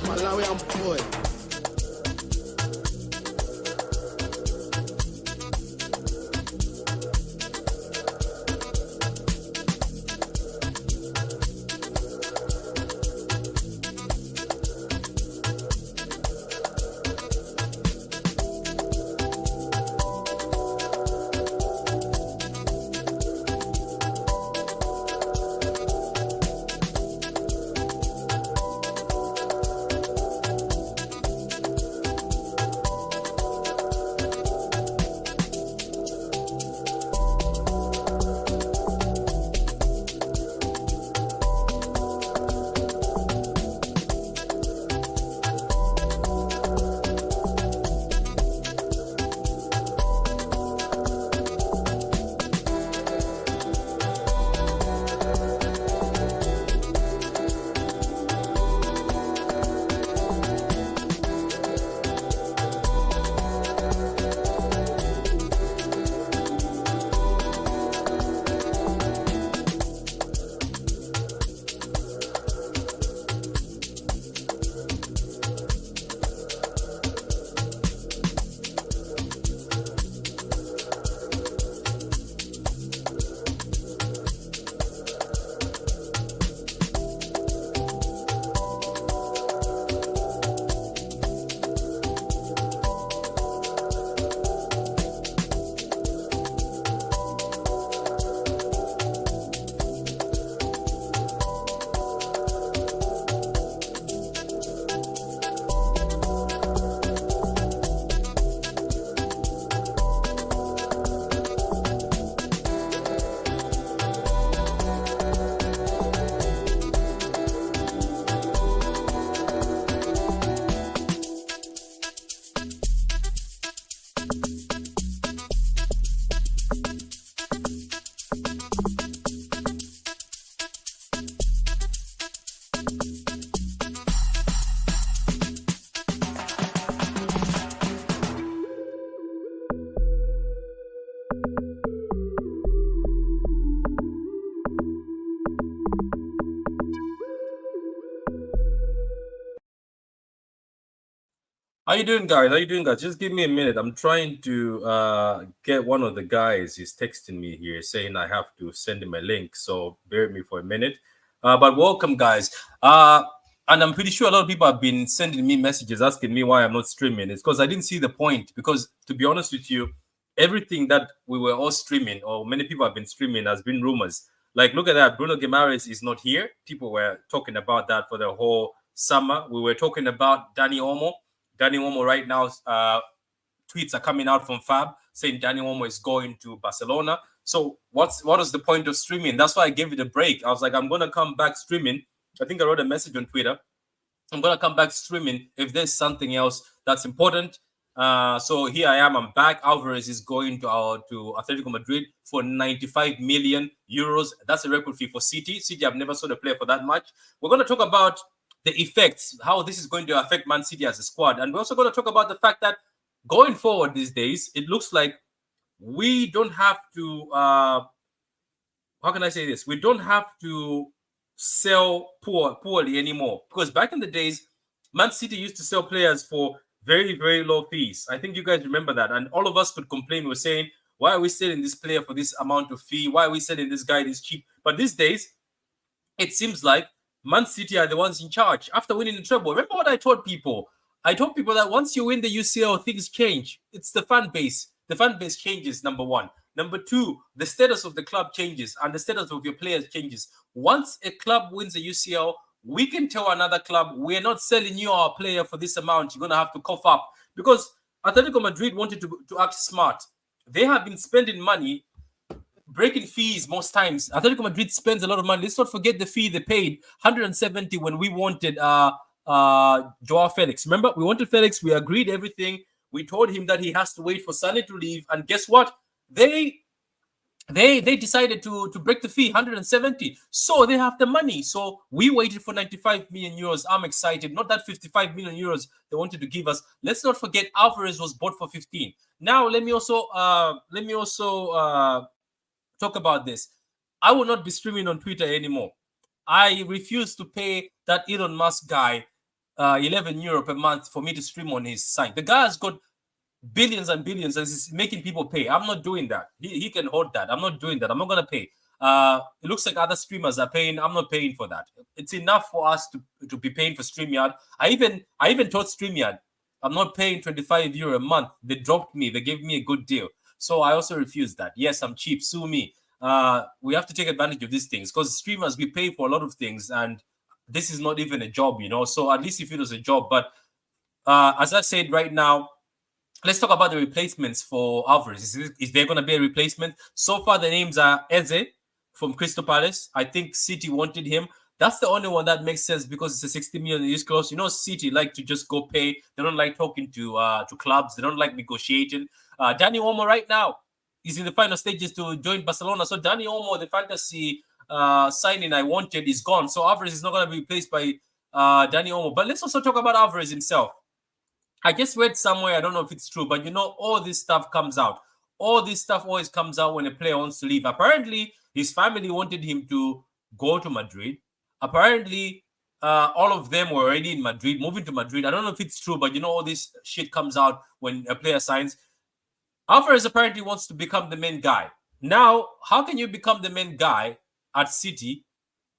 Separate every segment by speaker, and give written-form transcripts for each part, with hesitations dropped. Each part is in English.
Speaker 1: Malawian boy.
Speaker 2: How you doing, guys? How you doing, guys? Just give me a minute. I'm trying to get one of the guys. He's texting me here saying I have to send him a link. So bear with me for a minute. But welcome, guys. And I'm pretty sure a lot of people have been sending me messages asking me why I'm not streaming. It's because I didn't see the point. Because to be honest with you, everything that we were all streaming, or many people have been streaming, has been rumors. Like, look at that. Bruno Guimaraes is not here. People were talking about that for the whole summer. We were talking about Dani Olmo. Dani Olmo right now, tweets are coming out from Fab saying Dani Olmo is going to Barcelona. So what is the point of streaming? That's why I gave it a break. I was like, I'm going to come back streaming. I think I wrote a message on Twitter. I'm going to come back streaming if there's something else that's important. So here I am. I'm back. Alvarez is going to Atletico Madrid for 95 million euros. That's a record fee for City. City, I've never sold a player for that much. We're going to talk about the effects, how this is going to affect Man City as a squad. And we're also going to talk about the fact that going forward these days, it looks like we don't have to, how can I say this? We don't have to sell poorly anymore. Because back in the days, Man City used to sell players for very, very low fees. I think you guys remember that. And all of us could complain. We're saying, why are we selling this player for this amount of fee? Why are we selling this guy this cheap? But these days, it seems like Man City are the ones in charge after winning the treble. Remember what I told people? I told people that once you win the UCL, things change. It's the fan base. The fan base changes, number one. Number two, the status of the club changes and the status of your players changes. Once a club wins the UCL, we can tell another club, we're not selling you our player for this amount. You're going to have to cough up. Because Atletico Madrid wanted to act smart. They have been spending money breaking fees most times. Atletico Madrid spends a lot of money. Let's not forget the fee they paid, 170 when we wanted Joao Felix. Remember, we wanted Felix. We agreed everything. We told him that he has to wait for Sané to leave. And guess what? They decided to break the fee, 170. So they have the money. So we waited for 95 million euros. I'm excited. Not that 55 million euros they wanted to give us. Let's not forget Alvarez was bought for 15. Now let me also talk about this. I will not be streaming on Twitter anymore. I refuse to pay that Elon Musk guy €11 per month for me to stream on his site. The guy has got billions and billions and is making people pay. I'm not doing that. He can hold that. I'm not doing that. I'm not going to pay. It looks like other streamers are paying. I'm not paying for that. It's enough for us to be paying for StreamYard. I even told StreamYard, I'm not paying €25 a month. They dropped me. They gave me a good deal. So I also refused that. Yes, I'm cheap. Sue me. We have to take advantage of these things because streamers, we pay for a lot of things, and this is not even a job, So at least if it was a job, but as I said right now, let's talk about the replacements for Alvarez. Is there going to be a replacement? So far, the names are Eze from Crystal Palace. I think City wanted him. That's the only one that makes sense because it's a 60 million years clause. City like to just go pay. They don't like talking to clubs. They don't like negotiating. Dani Olmo right now is in the final stages to join Barcelona. So Dani Olmo, the fantasy signing I wanted, is gone. So Alvarez is not going to be replaced by Dani Olmo. But let's also talk about Alvarez himself. I just read somewhere, I don't know if it's true, but all this stuff comes out. All this stuff always comes out when a player wants to leave. Apparently, his family wanted him to go to Madrid. Apparently, all of them were already in Madrid, moving to Madrid. I don't know if it's true, but all this shit comes out when a player signs. Alvarez apparently wants to become the main guy. Now, how can you become the main guy at City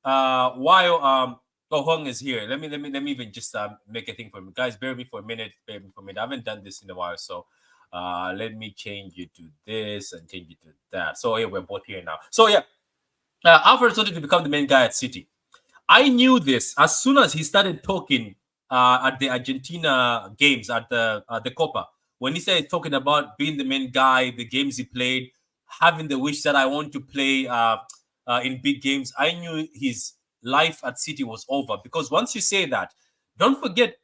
Speaker 2: while Hong is here? Let me even just make a thing for me, guys. Bear with me for a minute. I haven't done this in a while, so let me change it to this and change it to that. So we're both here now. So Alvarez wanted to become the main guy at City. I knew this as soon as he started talking at the Argentina games at the Copa. When he started talking about being the main guy, the games he played, having the wish that I want to play in big games, I knew his life at City was over. Because once you say that, don't forget,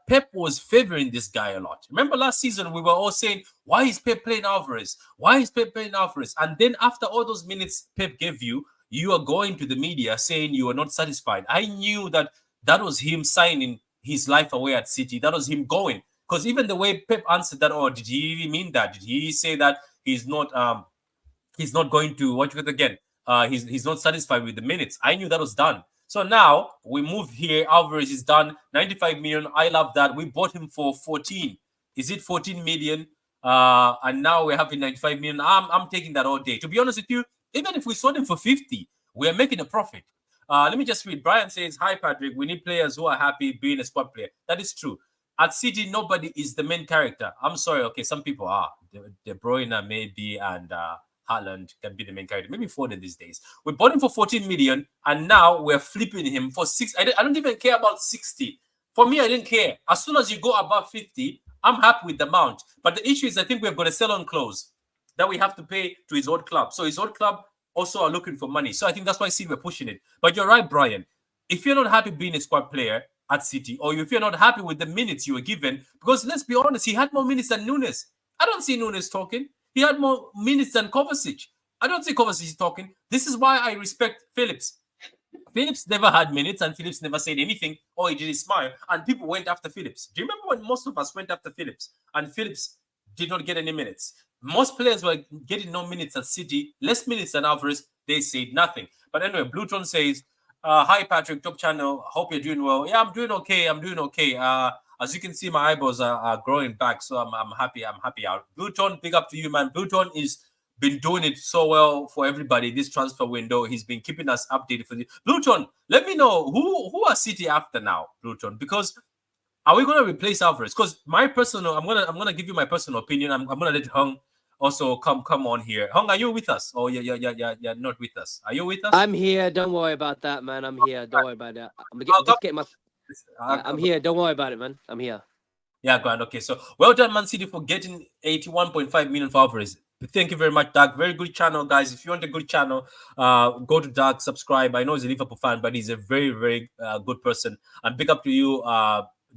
Speaker 2: Pep was favoring this guy a lot. Remember last season, we were all saying, why is Pep playing Alvarez? Why is Pep playing Alvarez? And then after all those minutes Pep gave you, you are going to the media saying you are not satisfied. I knew that was him signing his life away at City. That was him going. Because even the way Pep answered that, did he really mean that? Did he say that he's not going to watch it again? He's not satisfied with the minutes. I knew that was done. So now we moved here. Alvarez is done. 95 million. I love that. We bought him for 14. Is it 14 million? And now we're having 95 million. I'm taking that all day. To be honest with you, even if we sold him for 50, we're making a profit. Let me just read. Brian says, hi, Patrick. We need players who are happy being a squad player. That is true. At City, nobody is the main character. I'm sorry. Okay, some people are. De Bruyne maybe, and Haaland can be the main character. Maybe Foden these days. We bought him for 14 million, and now we're flipping him for 6. I don't even care about 60. For me, I didn't care. As soon as you go above 50, I'm happy with the amount. But the issue is, I think we've got a sell-on clause that we have to pay to his old club. So his old club also are looking for money. So I think that's why City were pushing it. But you're right, Brian. If you're not happy being a squad player at City, or if you're not happy with the minutes you were given, because let's be honest, he had more minutes than Nunes. I don't see Nunes talking. He had more minutes than Kovacic. I don't see Kovacic talking. This is why I respect Phillips. Phillips never had minutes, and Phillips never said anything, or he didn't smile, and people went after Phillips. Do you remember when most of us went after Phillips, and Phillips did not get any minutes? Most players were getting no minutes at City, less minutes than Alvarez. They said nothing. But anyway, Bluetron says, hi, Patrick, top channel. Hope you're doing well. Yeah, I'm doing okay. As you can see, my eyeballs are growing back, so I'm happy. I'm happy out. Bluetron, big up to you, man. Bluetron is been doing it so well for everybody this transfer window. He's been keeping us updated for this. Bluetron, let me know who are City after now, Bluetron, because are we going to replace Alvarez? Because I'm gonna give you my personal opinion. I'm gonna let Hung also come on here. Hung, are you with us? Oh yeah, not with us. Are you with us?
Speaker 1: I'm here. Don't worry about that, man. I'm here. Don't worry about that. I'm here. Don't worry about it, man. I'm here.
Speaker 2: Yeah, grand. Okay, so well done, Man City, for getting 81.5 million for Alvarez. Thank you very much, Doug. Very good channel, guys. If you want a good channel, go to Doug, subscribe. I know he's a Liverpool fan, but he's a very, very good person. And big up to you,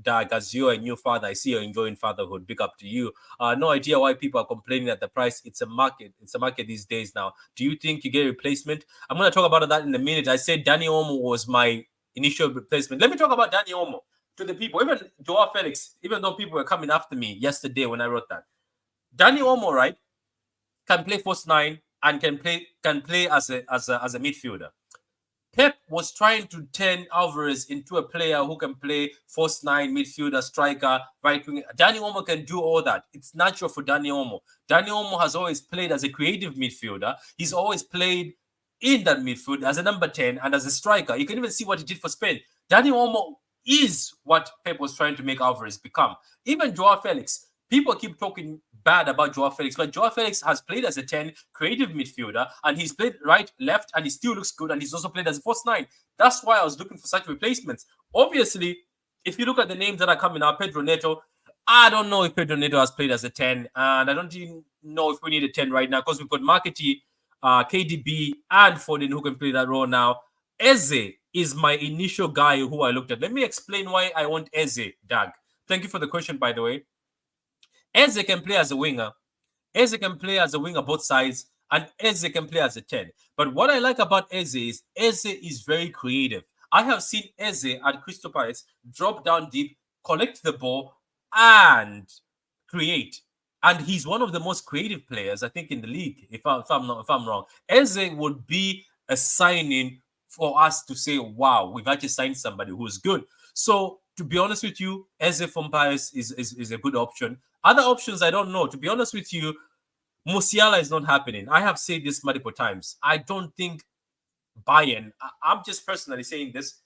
Speaker 2: Doug, as you're a new father. I see you're enjoying fatherhood. Big up to you. No idea why people are complaining at the price. It's a market. It's a market these days now. Do you think you get a replacement? I'm going to talk about that in a minute. I said Dani Olmo was my initial replacement. Let me talk about Dani Olmo to the people. Even Joao Felix, even though people were coming after me yesterday when I wrote that. Dani Olmo, right, can play false 9 and can play as a midfielder. Pep was trying to turn Alvarez into a player who can play false nine, midfielder, striker, right wing. Dani Olmo can do all that. It's natural for Dani Olmo. Dani Olmo has always played as a creative midfielder. He's always played in that midfield as a number 10 and as a striker. You can even see what he did for Spain. Dani Olmo is what Pep was trying to make Alvarez become. Even Joao Felix. People keep talking bad about Joao Felix, but Joao Felix has played as a 10 creative midfielder, and he's played right, left, and he still looks good, and he's also played as a false nine. That's why I was looking for such replacements. Obviously, if you look at the names that are coming out, Pedro Neto, I don't know if Pedro Neto has played as a 10, and I don't even know if we need a 10 right now because we've got Markety, KDB, and Foden who can play that role now. Eze is my initial guy who I looked at. Let me explain why I want Eze, Doug. Thank you for the question, by the way. Eze can play as a winger. Eze can play as a winger both sides, and Eze can play as a 10. But what I like about Eze is very creative. I have seen Eze at Crystal Palace drop down deep, collect the ball, and create. And he's one of the most creative players, I think, in the league. If I'm wrong, Eze would be a signing for us to say, "Wow, we've actually signed somebody who's good." So, to be honest with you, Eze from Palace is a good option. Other options, I don't know. To be honest with you, Musiala is not happening. I have said this multiple times. I don't think Bayern, I'm just personally saying this,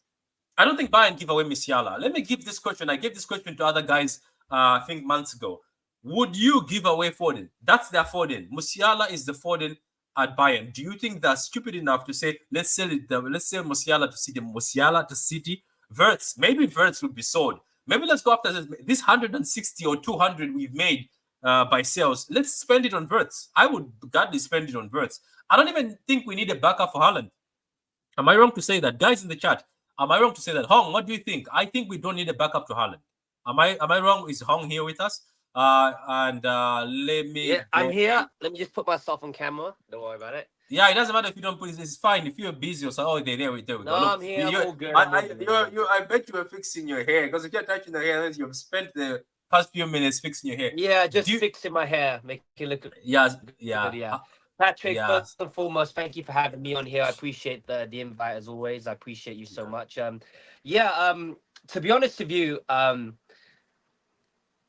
Speaker 2: I don't think Bayern give away Musiala. Let me give this question. I gave this question to other guys, I think months ago. Would you give away Foden? That's their Foden. Musiala is the Foden at Bayern. Do you think they're stupid enough to say, let's sell Musiala to City, Musiala to City? Wirtz, maybe Wirtz would be sold. Maybe let's go after this 160 or 200 we've made by sales. Let's spend it on Wirtz. I would gladly spend it on Wirtz. I don't even think we need a backup for Haaland. Am I wrong to say that? Guys in the chat, am I wrong to say that? Hong, what do you think? I think we don't need a backup to Haaland. Am I wrong? Is Hong here with us? Let me...
Speaker 1: Yeah, I'm here. Let me just put myself on camera. Don't worry about it.
Speaker 2: Yeah, it doesn't matter if you don't put it. It's fine. If you're busy or so, oh, there we go.
Speaker 1: No, I'm here. I'm all good.
Speaker 2: I bet you were fixing your hair because if you're touching the hair, you've spent the past few minutes fixing your hair.
Speaker 1: Yeah, just fixing my hair, make it look.
Speaker 2: Yeah.
Speaker 1: Patrick, first and foremost, thank you for having me on here. I appreciate the invite as always. I appreciate you so much. To be honest with you,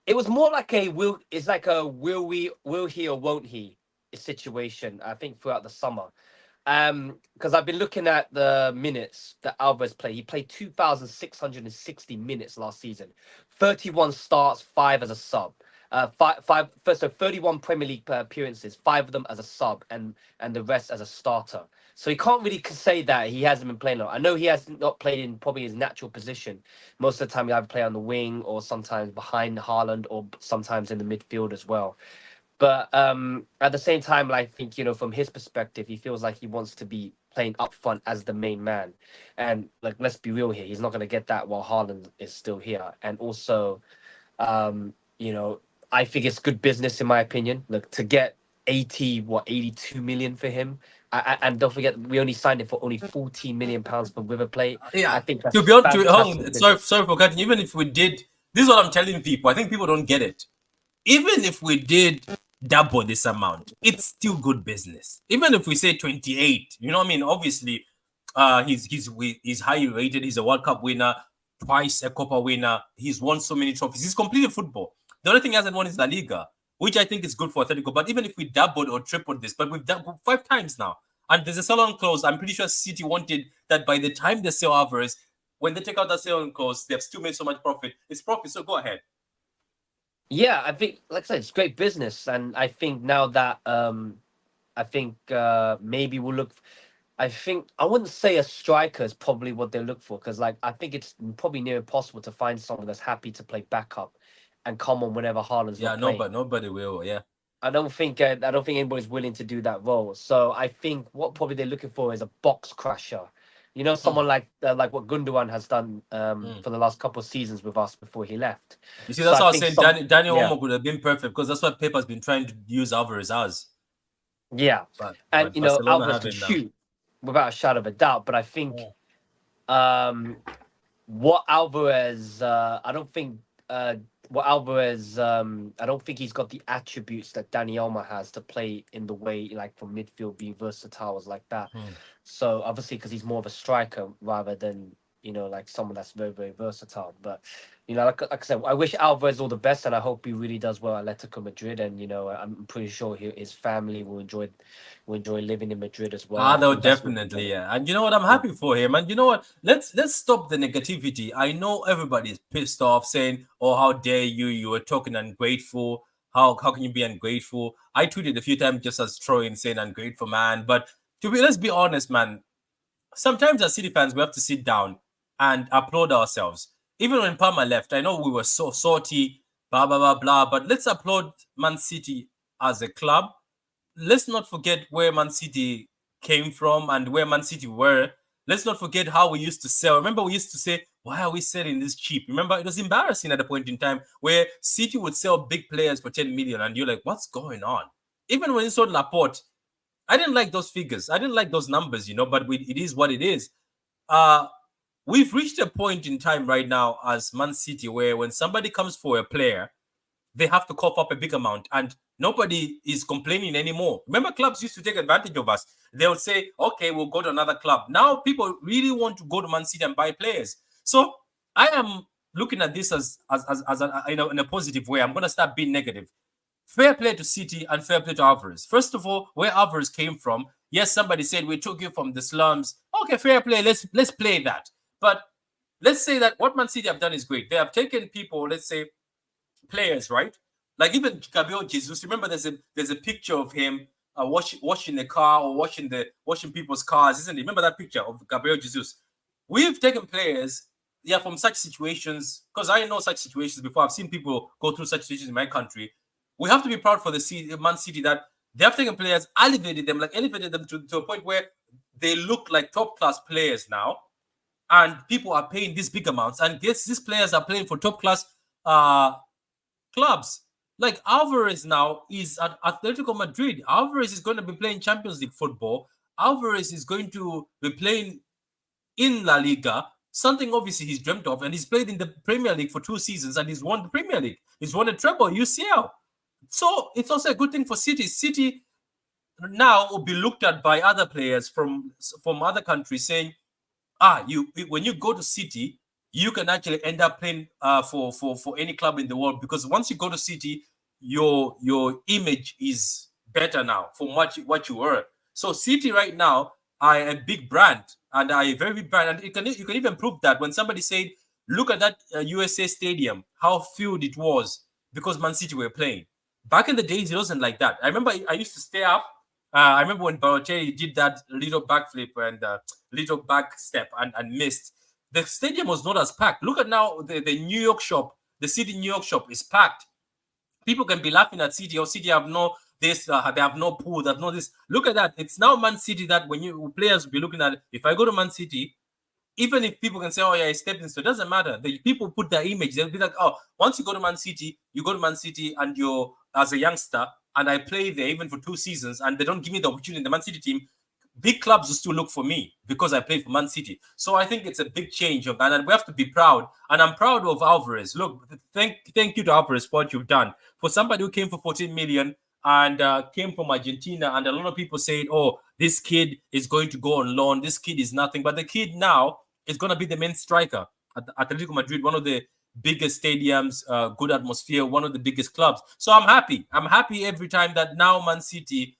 Speaker 1: it was more like will he or won't he situation, I think, throughout the summer. Because I've been looking at the minutes that Alvarez played. He played 2,660 minutes last season, 31 starts, 5 as a sub. 31 Premier League appearances, 5 of them as a sub, and the rest as a starter. So he can't really say that he hasn't been playing a lot. I know he has not played in probably his natural position. Most of the time, he either play on the wing or sometimes behind Haaland or sometimes in the midfield as well. But at the same time, I think, from his perspective, he feels like he wants to be playing up front as the main man. And let's be real here, he's not going to get that while Haaland is still here. And also, I think it's good business, in my opinion. Look, to get 82 million for him. And don't forget, we only signed him for only 14 million pounds for River Plate.
Speaker 2: Yeah,
Speaker 1: I think that's
Speaker 2: to be honest, sorry for cutting. Even if we did, this is what I'm telling people. I think people don't get it. Even if we did double this amount, it's still good business. Even if we say 28, you know what I mean? Obviously, he's highly rated. He's a World Cup winner, twice a Copa winner. He's won so many trophies. He's completed football. The only thing he hasn't won is La Liga, which I think is good for Atletico. But even if we doubled or tripled this, but we've done 5 times now, and there's a sell-on clause. I'm pretty sure City wanted that by the time they sell Alvarez, when they take out that sell-on clause, they've still made so much profit. It's profit, so go ahead.
Speaker 1: Yeah, I think, like I said, it's great business, and I think now that maybe we'll look. I wouldn't say a striker is probably what they look for, because I think it's probably near impossible to find someone that's happy to play backup and come on whenever Haaland's not playing.
Speaker 2: But nobody will. Yeah,
Speaker 1: I don't think anybody's willing to do that role. So I think what probably they're looking for is a box crusher. Someone like what Gundogan has done for the last couple of seasons with us before he left.
Speaker 2: You see, that's what I was saying. Daniel Olmo would have been perfect because that's what Pep has been trying to use Alvarez as.
Speaker 1: Yeah, but Alvarez can shoot without a shadow of a doubt. But I think what Alvarez, I don't think well, Alvarez, I don't think he's got the attributes that Danny Elma has to play in the way, like from midfield, being versatile as like that.
Speaker 2: Hmm.
Speaker 1: So obviously, because he's more of a striker rather than like someone that's very very versatile. But like I said, I wish Alvarez all the best, and I hope he really does well at Atletico Madrid. And I'm pretty sure his family will enjoy living in Madrid as well.
Speaker 2: Ah,
Speaker 1: I
Speaker 2: no,
Speaker 1: think that's what he
Speaker 2: definitely,
Speaker 1: wanted.
Speaker 2: yeah. And you know what? I'm happy for him. And you know what? Let's stop the negativity. I know everybody's pissed off, saying, "Oh, how dare you? You were talking ungrateful. How can you be ungrateful?" I tweeted a few times just as trolling, saying ungrateful man. But let's be honest, man. Sometimes as City fans, we have to sit down and applaud ourselves. Even when Palmer left, I know we were so salty, blah blah blah blah. But let's applaud Man City as a club. Let's not forget where Man City came from and where Man City were. Let's not forget how we used to sell. Remember, we used to say, "Why are we selling this cheap?" Remember, it was embarrassing at a point in time where City would sell big players for 10 million, and you're like, "What's going on?" Even when you sold Laporte, I didn't like those figures. I didn't like those numbers, but it is what it is. Uh, we've reached a point in time right now as Man City where when somebody comes for a player, they have to cough up a big amount and nobody is complaining anymore. Remember, clubs used to take advantage of us. They'll say, okay, we'll go to another club. Now people really want to go to Man City and buy players. So I am looking at this as in a positive way. I'm going to start being negative. Fair play to City and fair play to Alvarez. First of all, where Alvarez came from, yes, somebody said we took you from the slums. Okay, fair play. Let's play that. But let's say that what Man City have done is great. They have taken people, let's say players, right? Like even Gabriel Jesus. Remember, there's a picture of him washing the car or washing people's cars, isn't it? Remember that picture of Gabriel Jesus? We've taken players, yeah, from such situations because I know such situations before. I've seen people go through such situations in my country. We have to be proud for the Man City that they have taken players, elevated them to a point where they look like top class players now, and people are paying these big amounts. And yes, these players are playing for top class uh, clubs. Like Alvarez now is at Atletico Madrid. Alvarez is going to be playing Champions League football. Alvarez is going to be playing in La Liga, something obviously he's dreamt of, and he's played in the Premier League for 2 seasons and he's won the Premier League. He's won a treble, UCL. So it's also a good thing for City. City now will be looked at by other players from other countries saying, you when you go to City, you can actually end up playing for any club in the world because once you go to City, your image is better now from what you were. So City right now are a big brand and are a very big brand, and you can even prove that when somebody said, "Look at that USA Stadium, how filled it was because Man City were playing." Back in the days, it wasn't like that. I remember I used to stay up. I remember when Balotelli did that little backflip and little back step and missed. The stadium was not as packed. Look at now the New York shop, the City New York shop is packed. People can be laughing at City or City have no this, they have no pool, they have no this. Look at that. It's now Man City that when you players will be looking at it, if I go to Man City, even if people can say, "Oh yeah, it's stepping stone," it doesn't matter. The people put their image. They'll be like, "Oh, once you go to Man City, you go to Man City, and you're as a youngster, and I play there even for 2 seasons, and they don't give me the opportunity in the Man City team. Big clubs will still look for me because I play for Man City." So I think it's a big change of that, and we have to be proud. And I'm proud of Alvarez. Look, thank you to Alvarez for what you've done for somebody who came for 14 million and came from Argentina. And a lot of people said, "Oh, this kid is going to go on loan. This kid is nothing." But the kid now is going to be the main striker at Atletico Madrid, one of the biggest stadiums, good atmosphere, one of the biggest clubs. So I'm happy. I'm happy every time that now Man City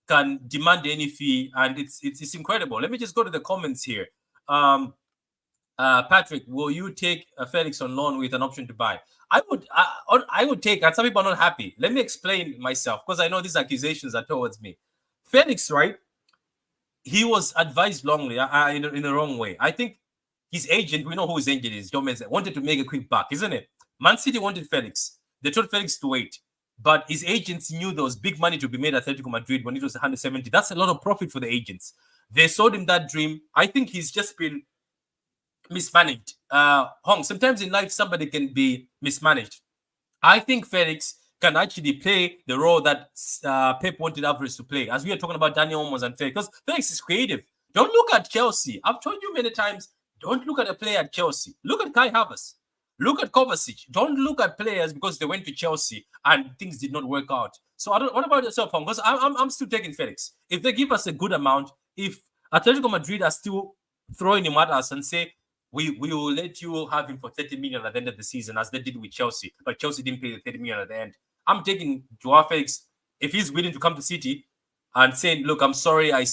Speaker 2: can demand any fee, and it's incredible. Let me just go to the comments here. Um, Patrick, will you take Felix on loan with an option to buy? I would take, and some people are not happy. Let me explain myself because I know these accusations are towards me. Felix, right? He was advised wrongly in the wrong way. I think his agent, we know who his agent is, John Menzel, wanted to make a quick buck, isn't it? Man City wanted Felix. They told Felix to wait. But his agents knew there was big money to be made at Atletico Madrid when it was 170. That's a lot of profit for the agents. They sold him that dream. I think he's just been mismanaged. Hong, sometimes in life, somebody can be mismanaged. I think Felix can actually play the role that Pep wanted Alvarez to play. As we are talking about Daniel Olmos and Felix, because Felix is creative. Don't look at Chelsea. I've told you many times, don't look at a player at Chelsea. Look at Kai Havertz. Look at Kovacic. Don't look at players because they went to Chelsea and things did not work out. So I don't. What about yourself, Hong? Because I'm still taking Felix. If they give us a good amount, if Atletico Madrid are still throwing him at us and say we will let you have him for 30 million at the end of the season, as they did with Chelsea, but Chelsea didn't pay the 30 million at the end. I'm taking Joao Felix if he's willing to come to City and saying, "Look, I'm sorry, I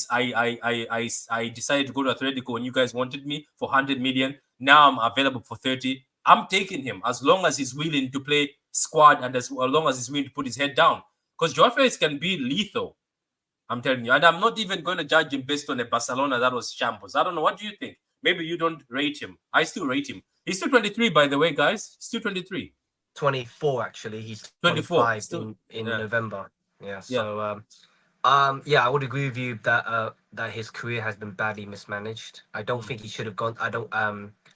Speaker 2: decided to go to Atletico when you guys wanted me for 100 million. Now I'm available for 30. I'm taking him as long as he's willing to play squad and as long as he's willing to put his head down. Because Joao Felix can be lethal. I'm telling you, and I'm not even going to judge him based on a Barcelona that was shambles. I don't know. What do you think? Maybe you don't rate him. I still rate him. He's still 23, by the way, guys. Still 23.
Speaker 1: 24 actually. He's
Speaker 2: 24.
Speaker 1: 25
Speaker 2: Still,
Speaker 1: in
Speaker 2: yeah.
Speaker 1: November. Yeah.
Speaker 2: Yeah.
Speaker 1: So yeah, I would agree with you that that his career has been badly mismanaged. I don't think he should have gone.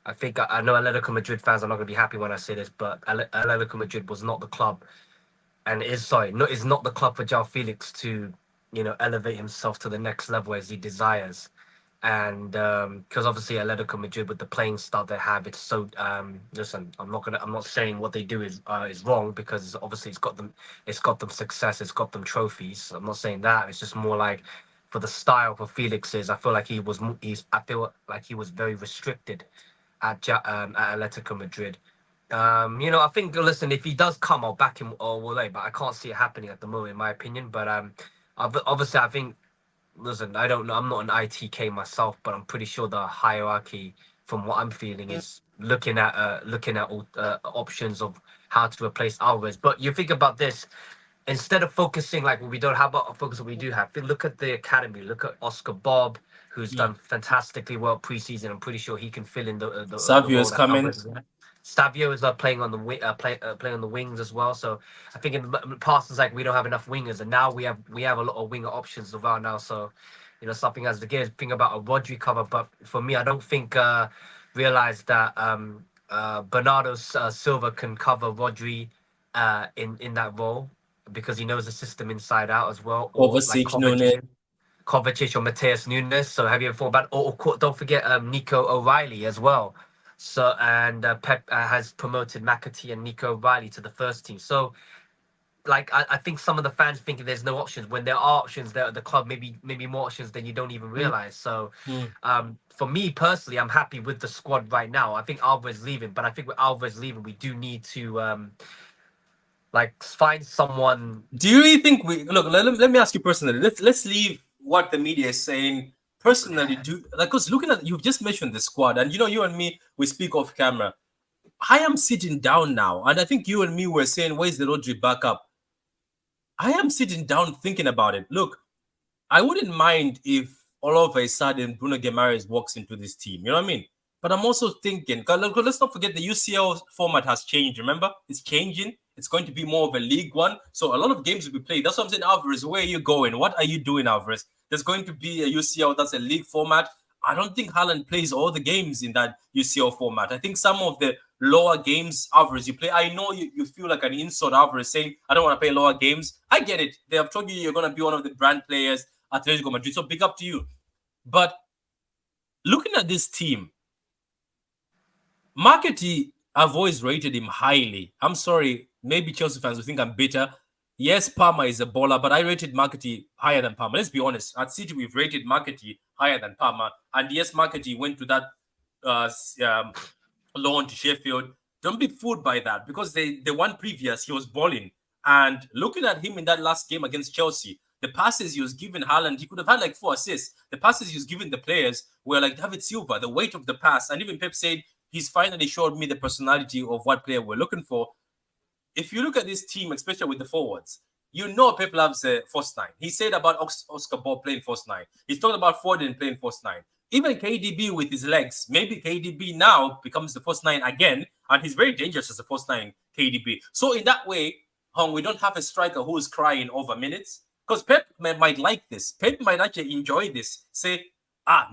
Speaker 1: I think I know Atletico Madrid fans are not going to be happy when I say this, but Atletico Madrid was not the club, and is not the club for João Felix to, elevate himself to the next level as he desires. And because obviously Atletico Madrid, with the playing style they have, it's so listen, I'm not saying what they do is wrong, because obviously it's got them success, it's got them trophies. I'm not saying that. It's just more like, for the style for Felix's, I feel like I feel like he was very restricted at Atletico Madrid. I think, listen, if he does come, I'll back him all the way, but I can't see it happening at the moment, in my opinion. But obviously, I think, listen, I don't know. I'm not an ITK myself, but I'm pretty sure the hierarchy, from what I'm feeling, is looking at all options of how to replace Alvarez. But you think about this, instead of focusing like what we don't have, but focus what we do have. Look at the academy. Look at Oscar Bob, who's done fantastically well preseason. I'm pretty sure he can fill in the
Speaker 2: Savio
Speaker 1: role
Speaker 2: is
Speaker 1: that
Speaker 2: coming.
Speaker 1: Alvarez has. Savio is playing on the playing on the wings as well. So I think in the past it's like we don't have enough wingers, and now we have a lot of winger options around now. So something as the gears thing about a Rodri cover, but for me, I don't think realize that Bernardo Silva can cover Rodri in that role, because he knows the system inside out as well, or like
Speaker 2: Kovacic, Nunes.
Speaker 1: Kovacic or Mateus Nunes. So have you ever thought about, or don't forget Nico O'Reilly as well. So, and Pep has promoted McAtee and Nico O'Reilly to the first team. So like, I think some of the fans thinking there's no options, when there are options there at the club, maybe more options than you don't even realize. So for me personally, I'm happy with the squad right now. I think Alvarez leaving, but I think with Alvarez leaving, we do need to like find someone.
Speaker 2: Do you really think we look? Let me ask you personally. Let's leave what the media is saying. Personally, do like, because looking at, you've just mentioned the squad, and you and me, we speak off camera. I am sitting down now, and I think you and me were saying, "Where's the Rodri backup?" I am sitting down thinking about it. Look, I wouldn't mind if all of a sudden Bruno Guimaraes walks into this team. You know what I mean? But I'm also thinking, 'cause let's not forget the UCL format has changed. Remember, it's changing. It's going to be more of a League One. So a lot of games will be played. That's what I'm saying, Alvarez. Where are you going? What are you doing, Alvarez? There's going to be a UCL that's a league format. I don't think Haaland plays all the games in that UCL format. I think some of the lower games, Alvarez, you play. I know you feel like an insult, Alvarez, saying, I don't want to play lower games. I get it. They have told you you're going to be one of the brand players at Atletico Madrid. So big up to you. But looking at this team, Marketing, I've always rated him highly. I'm sorry, maybe Chelsea fans will think I'm bitter. Yes, Palmer is a baller, but I rated Marketing higher than Palmer. Let's be honest. At City, we've rated Marketing higher than Palmer. And yes, Marketing went to that loan to Sheffield. Don't be fooled by that, because the one previous, he was balling. And looking at him in that last game against Chelsea, the passes he was giving Haaland, he could have had like 4 assists. The passes he was giving the players were like David Silva, the weight of the pass. And even Pep said, he's finally showed me the personality of what player we're looking for. If you look at this team, especially with the forwards, Pep loves a false nine. He said about Oscar Ball playing false nine. He's talked about Foden playing false nine. Even KDB with his legs, maybe KDB now becomes the false nine again, and he's very dangerous as a false nine, KDB. So in that way, we don't have a striker who is crying over minutes, because Pep might like this. Pep might actually enjoy this. Say,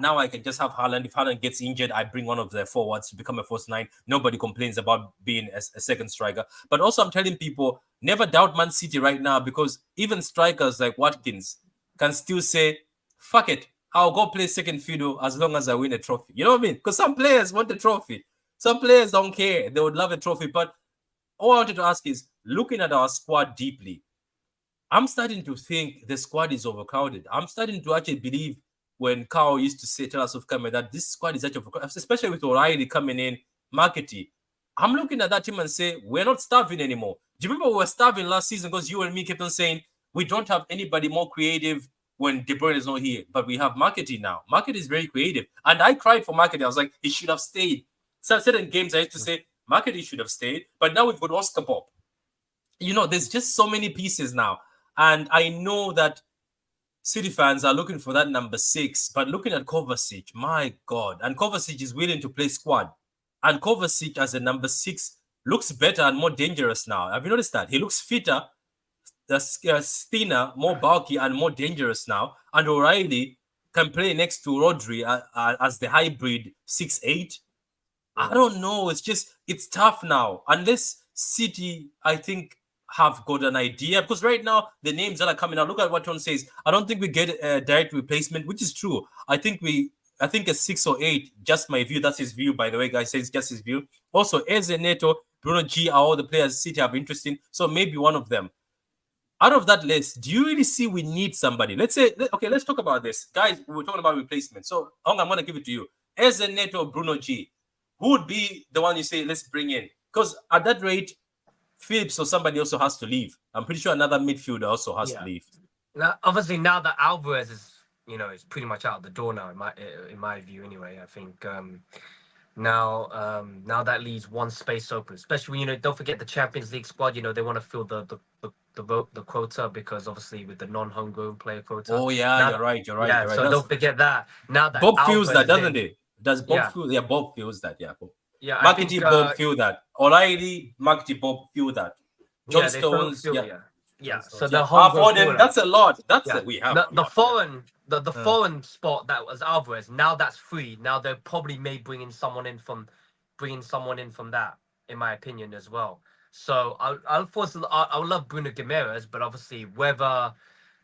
Speaker 2: now I can just have Haaland. If Haaland gets injured, I bring one of the forwards to become a false nine. Nobody complains about being a second striker. But also, I'm telling people, never doubt Man City right now, because even strikers like Watkins can still say, fuck it, I'll go play second fiddle as long as I win a trophy. You know what I mean? Because some players want a trophy. Some players don't care. They would love a trophy. But all I wanted to ask is, looking at our squad deeply, I'm starting to think the squad is overcrowded. I'm starting to actually believe when Carl used to say, tell us of camera that this squad is actually overcrowded, especially with O'Reilly coming in, Markety. I'm looking at that team and say, we're not starving anymore. Do you remember we were starving last season because you and me kept on saying we don't have anybody more creative when De Bruyne is not here, but we have Markety now. Markety is very creative. And I cried for Markety. I was like, he should have stayed. So certain games I used to say, Markety should have stayed, but now we've got Oscar Bob. There's just so many pieces now. And I know that City fans are looking for that number 6, but looking at Kovacic, my God. And Kovacic is willing to play squad. And Kovacic as a number 6 looks better and more dangerous now. Have you noticed that? He looks fitter, thinner, more bulky, and more dangerous now. And O'Reilly can play next to Rodri as the hybrid 6'8". I don't know. It's tough now. Unless City, I think, have got an idea. Because right now, the names that are coming out, look at what Tom says. I don't think we get a direct replacement, which is true. I think a 6 or 8, just my view. That's his view, by the way, guys. Says just his view. Also, Eze, Neto, Bruno G are all the players City have interest in. So maybe one of them. Out of that list, do you really see we need somebody? Let's talk about this. Guys, we were talking about replacement. So, I'm going to give it to you. Eze, Neto, Bruno G. Who would be the one you say, let's bring in? Because at that rate, Phillips or somebody also has to leave. I'm pretty sure another midfielder also has to leave.
Speaker 1: Now, obviously, now that Alvarez is pretty much out the door now, in my view, anyway. I think now that leaves one space open. Especially when, don't forget the Champions League squad. They want to fill the quota, because obviously with the non-homegrown player quota.
Speaker 2: Oh yeah,
Speaker 1: now,
Speaker 2: you're right.
Speaker 1: Yeah, so don't forget that. Now that
Speaker 2: Bob
Speaker 1: Alvarez
Speaker 2: feels that, doesn't
Speaker 1: in,
Speaker 2: it? Does Bob feel? Yeah, Bob feels that. Yeah.
Speaker 1: Yeah,
Speaker 2: Markety, Bob feel that. O'Reilly, Markety, Bob feel that. John Stones,
Speaker 1: yeah. So the whole
Speaker 2: that's a lot. We have
Speaker 1: the foreign spot that was Alvarez. Now that's free. Now they probably may bring someone in from that, in my opinion, as well. So I would love Bruno Guimaraes, but obviously whether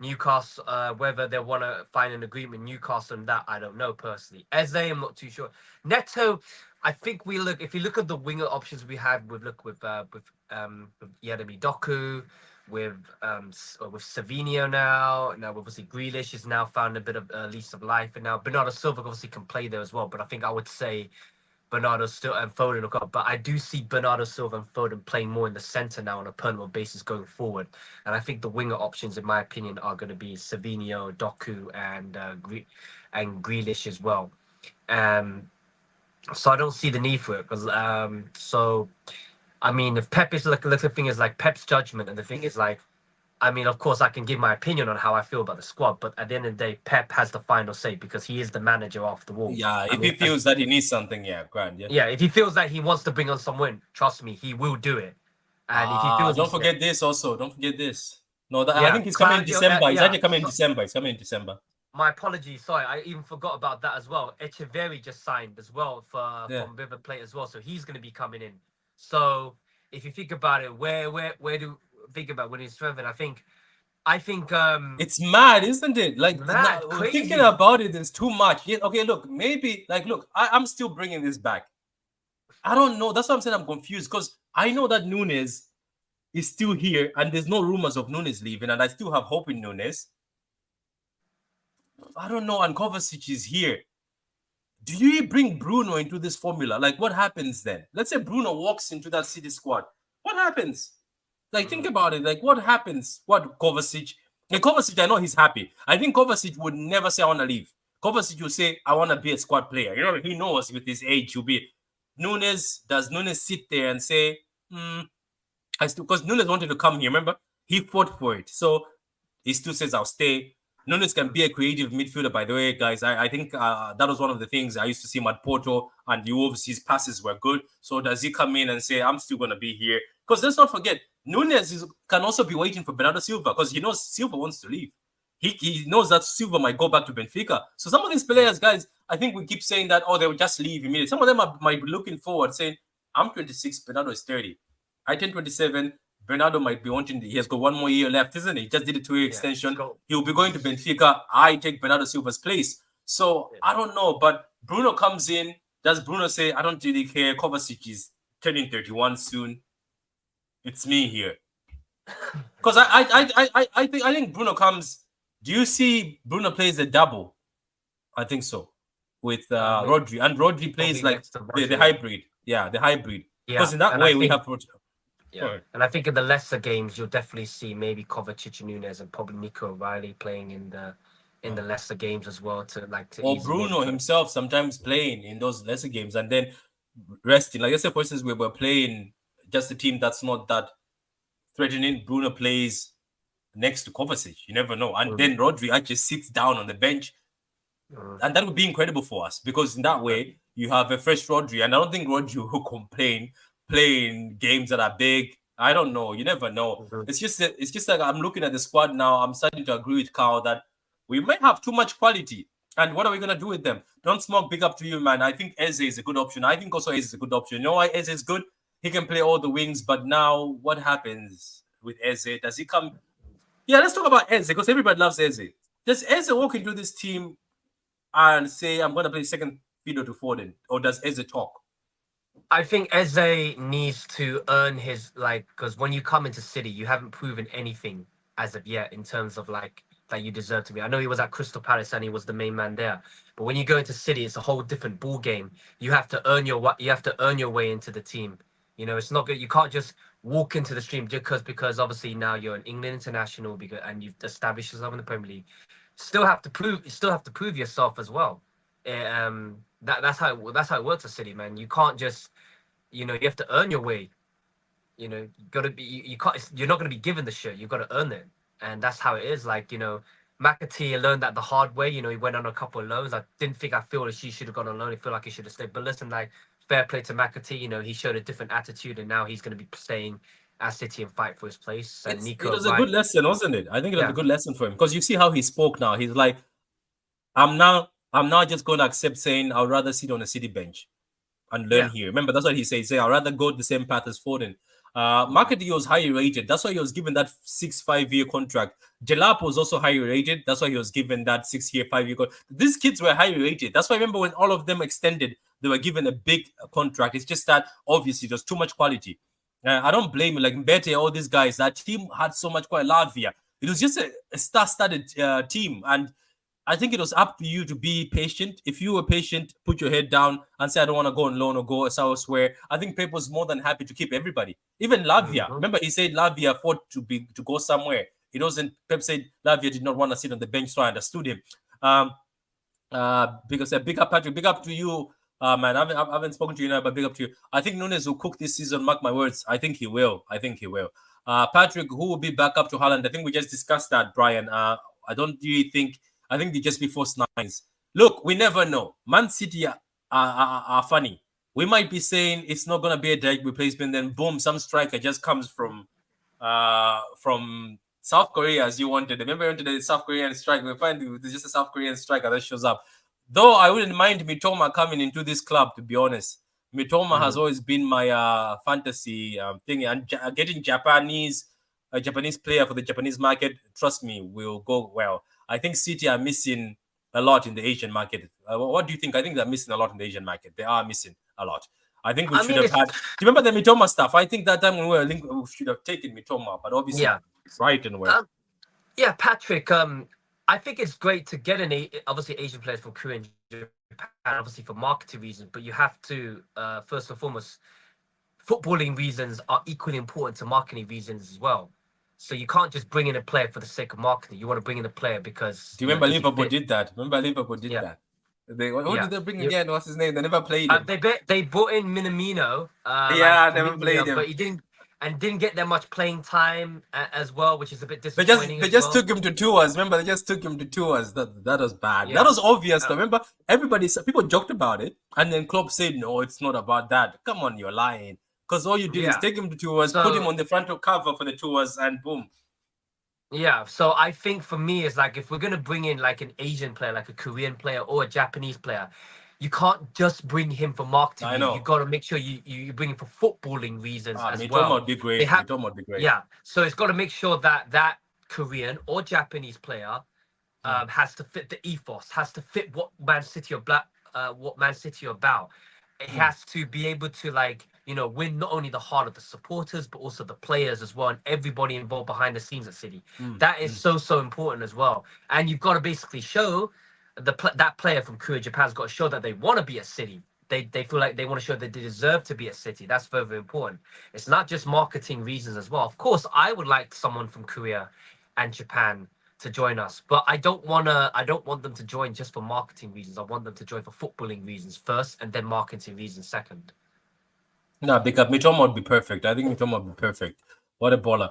Speaker 1: Newcastle, whether they want to find an agreement, Newcastle and that, I don't know personally. Eze, I'm not too sure. Neto, I think if you look at the winger options we have, with Yedemi Doku, with Savinio now obviously Grealish has now found a bit of a lease of life, and now Bernardo Silva obviously can play there as well. But I think I would say Bernardo Silva and Foden look up, but I do see Bernardo Silva and Foden playing more in the centre now on a permanent basis going forward. And I think the winger options, in my opinion, are going to be Savinio, Doku, and Grealish as well. So I don't see the need for it, because if Pep is the thing is like Pep's judgment, and the thing is like, of course I can give my opinion on how I feel about the squad, but at the end of the day, Pep has the final say because he is the manager after all.
Speaker 2: Yeah, if he feels that he needs something, grand.
Speaker 1: Yeah, if he feels that he wants to bring on someone, trust me, he will do it. And if he feels,
Speaker 2: don't forget this also. Don't forget this. No, I think he's coming in December. He's actually coming in December. He's coming in December.
Speaker 1: My apologies. Sorry, I even forgot about that as well. Echeverri just signed as well from River Plate as well, so he's going to be coming in. So if you think about it, where do you think about when he's strengthened? I think
Speaker 2: it's mad, isn't it? Like
Speaker 1: thinking
Speaker 2: about it is too much. Yeah, okay, look, maybe I'm still bringing this back. I don't know. That's what I'm saying. I'm confused because I know that Nunes is still here, and there's no rumors of Nunes leaving, and I still have hope in Nunes. I don't know. And Kovacic is here. Do you bring Bruno into this formula? Like, what happens then? Let's say Bruno walks into that City squad. What happens? Like, think about it. Like, what happens? What Kovacic? And Kovacic, I know he's happy. I think Kovacic would never say, I want to leave. Kovacic will say, I want to be a squad player. He knows with his age, he'll be. Does Nunes sit there and say, because Nunes wanted to come here, remember? He fought for it. So, he still says, I'll stay. Nunes can be a creative midfielder, by the way, guys. I think that was one of the things I used to see him at Porto, and the overseas passes were good. So does he come in and say, I'm still going to be here? Because let's not forget, Nunes can also be waiting for Bernardo Silva because he knows Silva wants to leave. He knows that Silva might go back to Benfica. So some of these players, guys, I think we keep saying that, they will just leave immediately. Some of them might be looking forward, saying, I'm 26, Bernardo is 30. I turn 27. Bernardo might be wanting. He has got one more year left, isn't he? He just did a 2-year extension. He'll be going to Benfica. I take Bernardo Silva's place. So I don't know, but Bruno comes in. Does Bruno say, I don't really care, Kovacic is turning 31 soon, it's me here? Because I think Bruno comes. Do you see Bruno plays a double? I think so with
Speaker 1: Maybe,
Speaker 2: Rodri, and Rodri plays
Speaker 1: probably
Speaker 2: like
Speaker 1: next to
Speaker 2: the
Speaker 1: Rodri.
Speaker 2: hybrid. Yeah, the hybrid. Because
Speaker 1: Yeah,
Speaker 2: in that
Speaker 1: and I
Speaker 2: way we
Speaker 1: think
Speaker 2: have.
Speaker 1: yeah, and I think in the lesser games you'll definitely see maybe Kovacic and Nunes and probably Nico O'Reilly playing in the lesser games as well to
Speaker 2: Or
Speaker 1: ease them in.
Speaker 2: Bruno
Speaker 1: But
Speaker 2: himself sometimes playing in those lesser games and then resting. Like I said, for instance, we were playing just a team that's not that threatening. Bruno plays next to Kovacic. You never know. And
Speaker 1: mm,
Speaker 2: then Rodri actually sits down on the bench,
Speaker 1: mm,
Speaker 2: and that would be incredible for us because in that way you have a fresh Rodri, and I don't think Rodri will complain playing games that are big. I don't know. You never know.
Speaker 1: mhm.
Speaker 2: It's just like I'm looking at the squad now. I'm starting to agree with Carl that we might have too much quality. And what are we gonna do with them? Don't smoke. Big up to you, man. I think Eze is a good option. I think also Eze is a good option. You know why Eze is good? He can play all the wings, but now what happens with Eze? Does he come? Yeah, let's talk about Eze because everybody loves Eze. Does Eze walk into this team and say, I'm going to play second fiddle to Foden? Or does Eze talk?
Speaker 1: I think Eze needs to earn his like because when you come into City, you haven't proven anything as of yet in terms of like that you deserve to be. I know he was at Crystal Palace and he was the main man there, but when you go into City, it's a whole different ball game. You have to earn your way into the team. You know, it's not good. You can't just walk into the stream because obviously now you're an England international because and you've established yourself in the Premier League. You still have to prove yourself as well. That's how it works at City, man. You can't just you have to earn your way. You gotta be you can't you're not gonna be given the shit. You've got to earn it, and that's how it is. Like McAtee learned that the hard way. He went on a couple of loans. I feel that she should have gone on loan. I feel like he should have stayed. But listen, like fair play to McAtee. He showed a different attitude, and now he's gonna be staying at City and fight for his place. And
Speaker 2: It
Speaker 1: Nico,
Speaker 2: was a good
Speaker 1: right?
Speaker 2: lesson, wasn't it? I think it was a
Speaker 1: Yeah,
Speaker 2: good lesson for him because you see how he spoke now. He's like, I'm now just going to accept saying I'd rather sit on a City bench and learn
Speaker 1: yeah.
Speaker 2: here. Remember, that's what he said. He said, I'd rather go the same path as Foden.
Speaker 1: Mm,
Speaker 2: Marketing was highly rated. That's why he was given that 5 year contract. Jalap was also highly rated. That's why he was given that 6 year, 5 year contract. These kids were highly rated. That's why I remember when all of them extended, they were given a big contract. It's just that obviously there's too much quality. I don't blame you. Like Mbete, all these guys, that team had so much quality. Lavia. It was just a star-studded team. And I think it was up to you to be patient. If you were patient, put your head down and say, I don't want to go on loan or go elsewhere. I think Pep was more than happy to keep everybody. Even Lavia.
Speaker 1: mhm.
Speaker 2: Remember, he said Lavia fought to go somewhere. It wasn't, Pep said Lavia did not want to sit on the bench, so I understood him. Um, because big up, Patrick, big up to you. Man, I haven't spoken to you now, but big up to you. I think Nunes will cook this season. Mark my words. I think he will. I think he will. Patrick, who will be back up to Holland? I think we just discussed that, Brian. I don't really think. I think they just be forced nines. Look, we never know. Man City are funny. We might be saying it's not gonna be a direct replacement, then boom, some striker just comes from South Korea as you wanted. Remember, you wanted the South Korean striker. We find there's just a South Korean striker that shows up. Though I wouldn't mind Mitoma coming into this club, to be honest. Mitoma has
Speaker 1: Mm.
Speaker 2: always been my fantasy thing, and getting a Japanese player for the Japanese market, trust me, will go well. I think City are missing a lot in the Asian market. What do you think? I think they're missing a lot in the Asian market. They are missing a lot. I think we
Speaker 1: I
Speaker 2: should
Speaker 1: mean,
Speaker 2: have
Speaker 1: it's
Speaker 2: had. Do you remember the Mitoma stuff? I think that time when we were linked, we should have taken Mitoma, but obviously
Speaker 1: yeah.
Speaker 2: Brighton were.
Speaker 1: Um, Yeah, Patrick. I think it's great to get obviously Asian players from Korea and Japan, obviously for marketing reasons. But you have to first and foremost, footballing reasons are equally important to marketing reasons as well. So you can't just bring in a player for the sake of marketing. You want to bring in a player because
Speaker 2: Do you remember
Speaker 1: does he
Speaker 2: Liverpool
Speaker 1: fit?
Speaker 2: did that? Remember Liverpool did
Speaker 1: Yeah,
Speaker 2: that? Who
Speaker 1: yeah.
Speaker 2: did they bring
Speaker 1: You,
Speaker 2: again? What's his name? They never played him.
Speaker 1: they brought in Minamino,
Speaker 2: Yeah, never played
Speaker 1: but
Speaker 2: him.
Speaker 1: he didn't get that much playing time as well, which is a bit
Speaker 2: They just
Speaker 1: disappointing
Speaker 2: they
Speaker 1: as
Speaker 2: just
Speaker 1: well.
Speaker 2: took him to tours. Remember, they just took him to tours. That was bad. That
Speaker 1: Yeah.
Speaker 2: was obvious. Though.
Speaker 1: Uh,
Speaker 2: Remember, people joked about it, and then Klopp said, "No, it's not about that. Come on, you're lying." Because all you did is
Speaker 1: yeah.
Speaker 2: take him to tours, put him
Speaker 1: So
Speaker 2: on the front cover for the tours, and boom.
Speaker 1: yeah, so I think for me, it's like if we're gonna bring in like an Asian player, like a Korean player or a Japanese player, you can't just bring him for marketing
Speaker 2: I
Speaker 1: reasons. You
Speaker 2: know.
Speaker 1: got to make sure you bring him for footballing reasons as
Speaker 2: Mitoma
Speaker 1: well.
Speaker 2: would be
Speaker 1: They
Speaker 2: great.
Speaker 1: have,
Speaker 2: Mitoma would be great.
Speaker 1: yeah. So it's got to make sure that that Korean or Japanese player
Speaker 2: Hmm.
Speaker 1: has to fit the ethos, has to fit what Man City are about. It has to be able to, like, win not only the heart of the supporters but also the players as well, and everybody involved behind the scenes at City.
Speaker 2: Mm,
Speaker 1: That is
Speaker 2: mm.
Speaker 1: so important as well. And you've got to basically show that player from Korea, Japan's got to show that they want to be at City. They feel like they want to show that they deserve to be at City. That's very, very important. It's not just marketing reasons as well. Of course, I would like someone from Korea and Japan to join us, but I don't want them to join just for marketing reasons. I want them to join for footballing reasons first, and then marketing reasons second.
Speaker 2: No, because Mitoma would be perfect. I think Mitoma would be perfect. What a baller.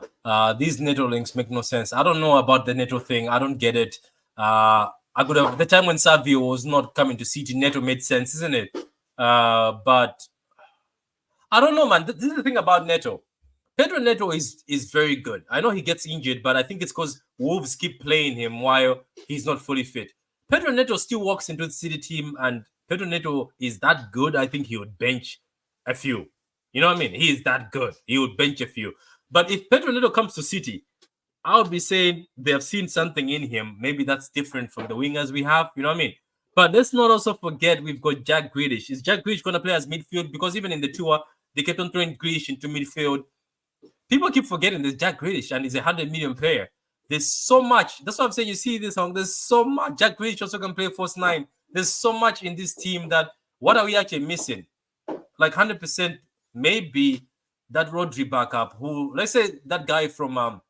Speaker 2: These NATO links make no sense. I don't know about the NATO thing. I don't get it. I could have the time when Savio was not coming to CG, NATO made sense, isn't it? But I don't know, man. This is the thing about Neto. Pedro Neto is very good. I know he gets injured, but I think it's because Wolves keep playing him while he's not fully fit. Pedro Neto still walks into the City team, and Pedro Neto is that good. I think he would bench a few. You know what I mean? He is that good. He would bench a few. But if Pedro Neto comes to City, I would be saying they have seen something in him. Maybe that's different from the wingers we have. You know what I mean? But let's not also forget we've got Jack Grealish. Is Jack Grealish going to play as midfield? Because even in the tour, they kept on throwing Grealish into midfield. People keep forgetting there's Jack Grealish and he's a 100 million player. There's so much. That's what I'm saying. You see this song. There's so much. Jack Grealish also can play first nine. There's so much in this team that what are we actually missing? Like 100%, maybe that Rodri backup. Who, let's say that guy from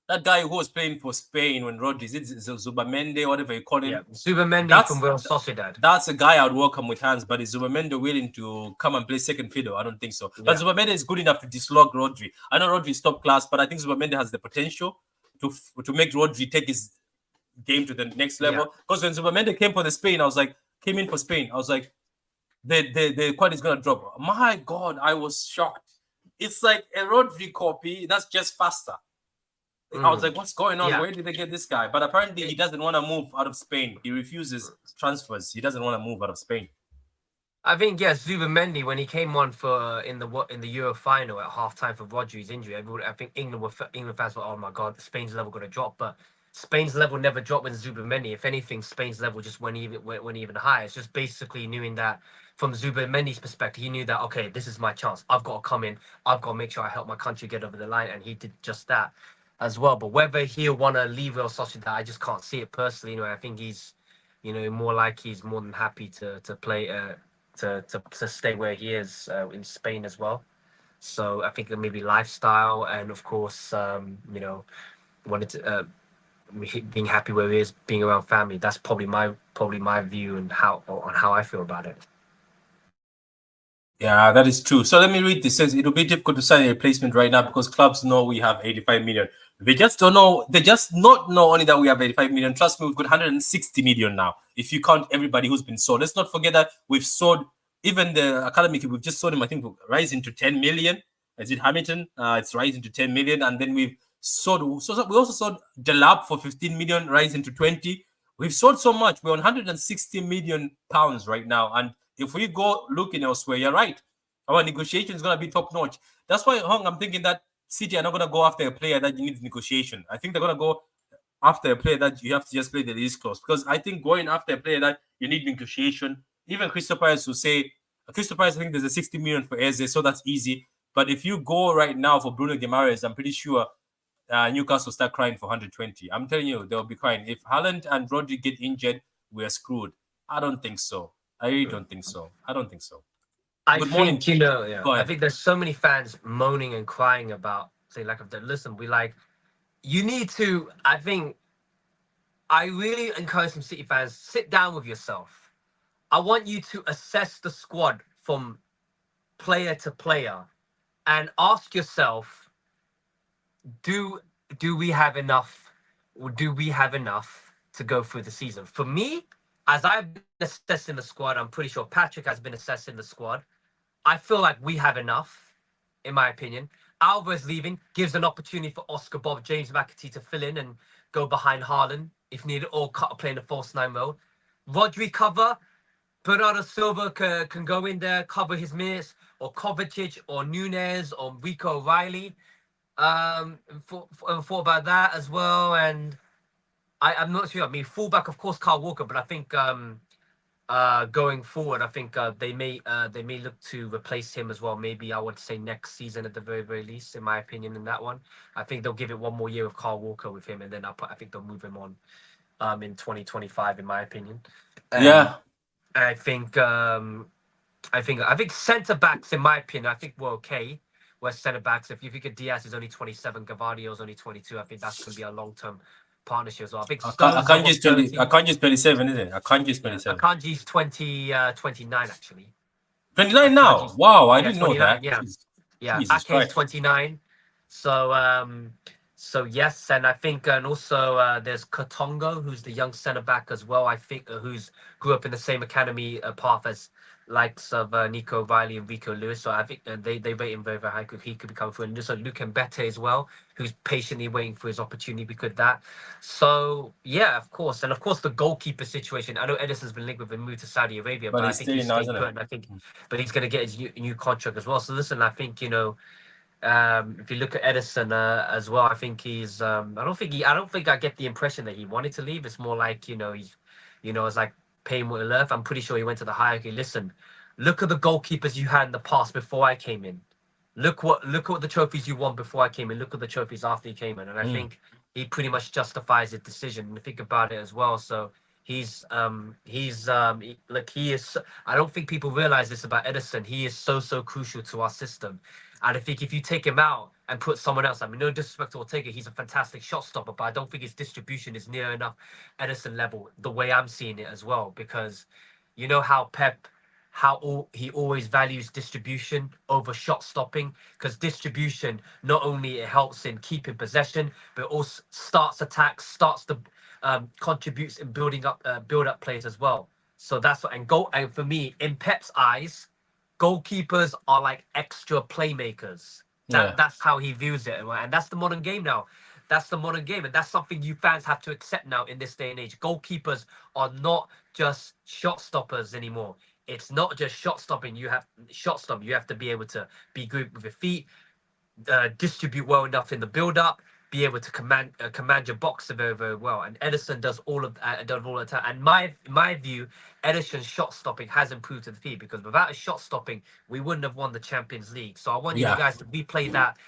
Speaker 2: that guy who was playing for Spain when Rodri, is it Zubamende, whatever you call him?
Speaker 1: Yeah, Zubamendi from
Speaker 2: That's
Speaker 1: Real Sociedad.
Speaker 2: that's a guy I'd welcome with hands, but is Zubamende willing to come and play second fiddle? I don't think so. But
Speaker 1: Yeah,
Speaker 2: Zubamende is good enough to dislodge Rodri. I know Rodri is top class, but I think Zubamende has the potential to make Rodri take his game to the next
Speaker 1: yeah,
Speaker 2: level. Because when Zubamende came for the Spain, came in for Spain, I was like, the quality is gonna drop. My God, I was shocked. It's like a Rodri copy that's just faster. I was
Speaker 1: mm,
Speaker 2: like, what's going on?
Speaker 1: yeah.
Speaker 2: Where did they get this guy? But apparently, he
Speaker 1: It-
Speaker 2: doesn't want to move out of Spain. He refuses transfers. He doesn't want to move out of Spain.
Speaker 1: I think yes, Zubamendi when he came on for in the Euro final at halftime for Rodri's injury, I think England fans were, oh my God, Spain's level going to drop, but Spain's level never dropped with Zubamendi. If anything, Spain's level just went even higher. It's just basically knowing that from Zubamendi's perspective, he knew that, okay, this is my chance. I've got to come in. I've got to make sure I help my country get over the line, and he did just that as well. But whether he'll want to leave Real Sociedad, I just can't see it personally. I think he's, more like he's more than happy to play. To stay where he is in Spain as well. So I think that maybe lifestyle and of course, wanted to being happy where he is, being around family. That's probably my view and how I feel about it.
Speaker 2: Yeah, that is true. So let me read this. It says it'll be difficult to sign a replacement right now because clubs know we have 85 million. They just don't know. They just not know only that we have 85 million. Trust me, we've got 160 million now. If you count everybody who's been sold, let's not forget that we've sold even the academy. We've just sold him. I think rising to 10 million. Is it Hamilton? It's rising to 10 million, and then we've sold. So we also sold Delap for 15 million, rising to 20. We've sold so much. We're on 160 million pounds right now, and if we go looking elsewhere, you're right. Our negotiation is going to be top notch. That's why, Hong, I'm thinking that City are not going to go after a player that needs negotiation. I think they're going to go after a player that you have to just play the release clause. Because I think going after a player that you need negotiation, even Crystal Palace will say, Crystal Palace, I think there's a 60 million for Eze, so that's easy. But if you go right now for Bruno Guimaraes, I'm pretty sure Newcastle start crying for 120. I'm telling you, they'll be crying. If Haaland and Rodri get injured, we are screwed. I don't think so. I really don't think so. I don't think so.
Speaker 1: I
Speaker 2: Good
Speaker 1: think
Speaker 2: morning.
Speaker 1: yeah.
Speaker 2: Go
Speaker 1: I
Speaker 2: ahead.
Speaker 1: think there's so many fans moaning and crying about say like, listen, we like you need to. I think I really encourage some City fans sit down with yourself. I want you to assess the squad from player to player and ask yourself, do do we have enough? Do we have enough to go through the season? For me, as I've been assessing the squad, I'm pretty sure Patrick has been assessing the squad. I feel like we have enough, in my opinion. Alvarez leaving gives an opportunity for Oscar Bob, James McAtee to fill in and go behind Haaland if needed, or play in the false nine role. Rodri cover, Bernardo Silva can go in there, cover his minutes, or Kovacic, or Nunez, or Rico O'Reilly. Thought about that as well, and I'm not sure. I mean, fullback, of course, Carl Walker, but I think going forward, I think they may look to replace him as well. Maybe I would say next season at the very least, in my opinion. In that one, I think they'll give it one more year of Carl Walker with him, and then I think they'll move him on in 2025, in my opinion. And
Speaker 2: Yeah,
Speaker 1: I think I think centre backs, in my opinion, I think we're okay. We're centre backs. If you think of Diaz is only 27, Gavardio's only 22, I think that's going to be a long term partnership as well. I think Stones are what, 30.
Speaker 2: Akanji's 27, isn't it? Akanji's
Speaker 1: Yeah,
Speaker 2: 27.
Speaker 1: Akanji's 29 actually.
Speaker 2: 29 now.
Speaker 1: Akanji's
Speaker 2: Wow, I
Speaker 1: yeah
Speaker 2: didn't know
Speaker 1: 29.
Speaker 2: that.
Speaker 1: Yeah,
Speaker 2: Jeez.
Speaker 1: yeah.
Speaker 2: Jesus
Speaker 1: Ake's
Speaker 2: Christ.
Speaker 1: 29. So so yes, and I think and also there's Katongo, who's the young centre back as well. I think who's grew up in the same academy path as likes of Nico Riley and Rico Lewis. So I think they rate him very high. He could become through, and also Luke Mbete as well, who's patiently waiting for his opportunity because that. So yeah, of course, and of course the goalkeeper situation. I know Edison's been linked with a move to Saudi Arabia,
Speaker 2: But
Speaker 1: but I
Speaker 2: he's
Speaker 1: think he's
Speaker 2: staying now,
Speaker 1: staying
Speaker 2: isn't it?
Speaker 1: put, and I think, but he's going to get his new contract as well. So listen, I think if you look at Edison as well, I think he's. I don't think I get the impression that he wanted to leave. It's more like he's, it's like paying what he left. I'm pretty sure he went to the hierarchy. Listen, look at the goalkeepers you had in the past before I came in. Look what the trophies you won before I came in. Look at the trophies after he came in, and I think he pretty much justifies his decision. And think about it as well. So look, he is. I don't think people realize this about Edison. He is so crucial to our system. And I think if you take him out and put someone else, I mean, no disrespect to Ortega, he's a fantastic shot stopper, but I don't think his distribution is near enough Edison level the way I'm seeing it as well. Because you know how Pep, he always values distribution over shot stopping, because distribution not only it helps in keeping possession, but also starts attacks, starts to contributes in build up plays as well. So that's what and for me in Pep's eyes goalkeepers are like extra playmakers.
Speaker 2: Yeah.
Speaker 1: That's how he views it, right? And that's the modern game now. That's the modern game, and that's something you fans have to accept now in this day and age. Goalkeepers are not just shot stoppers anymore. It's not just shot stopping. You have shot stop. You have to be able to be good with your feet, distribute well enough in the build up, be able to command your boxer very well. And Edison does all of does all the time. And my view, Edison's shot stopping has improved to the P because without his shot stopping, we wouldn't have won the Champions League. So I want you
Speaker 2: Yeah.
Speaker 1: guys to replay that